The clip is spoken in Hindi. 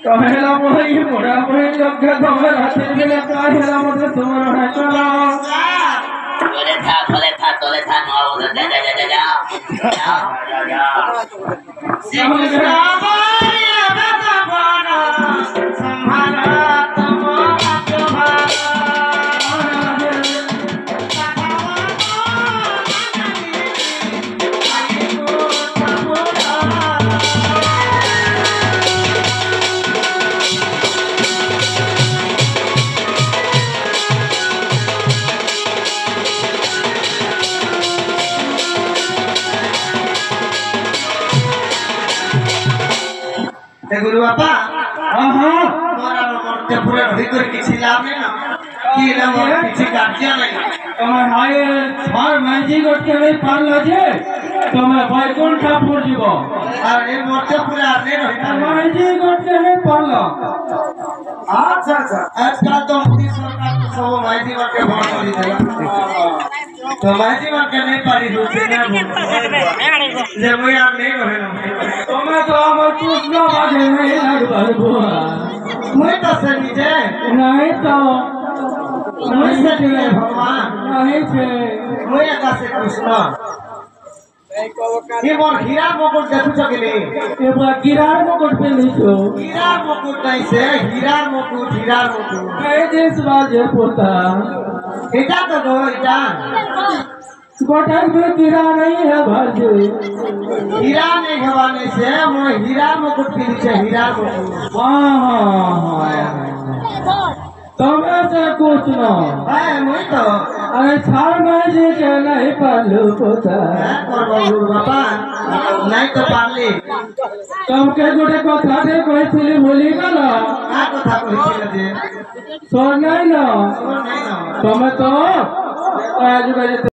कहेला मोही मोरा मोही लग गमर हाथे में कहेला मत तुमर है चला तोले था नो जा सिंह गुरु बापा हां मोरा मोरते पूरा भीतर किछि लाभ नै ना कि ना मोर किछि कार्य नै तमे हाय छार मैजी गोटे में पारला जे तमे बैकुंठपुर जीवो और ए मोरते पूरा नै रहिता मैजी गोटे में पारला अच्छा अच्छा आजकल तो मोदी सरकार तो सब माइजी के भोट करी दे तो माइजी के नहीं पारी दूसरे ना जे मुई आ नहीं कहे ना तमे तो हमर कृष्ण बाजे नहीं लगबल बुआ मुई तो सही जे नहीं तो मुई से दिए भगवान नहीं छे मुई का से कृष्ण ये मोर हीरा मुकुट देखु छकिले ए बा गिरार मुकुट पे लिखो हीरा मुकुट नहीं से हीरा मुकुट ए देश बाजे पोता इटा तो गो इटा गोटा में गिरा नहीं है भाजे हीरा नहीं हवाने से मो हीरा मुकुट पे लिखे हीरा मुकुट हां तमे से कुछ न है मुई तो अरे छाड़ में जे के नहीं पालू पोता गुरु बाबा नहीं तो पारली तुम के गोटे कथा दे कहथिली भूली गल आ कथा कहिছিল जे सुन नहीं न नहीं ना तमे तो आज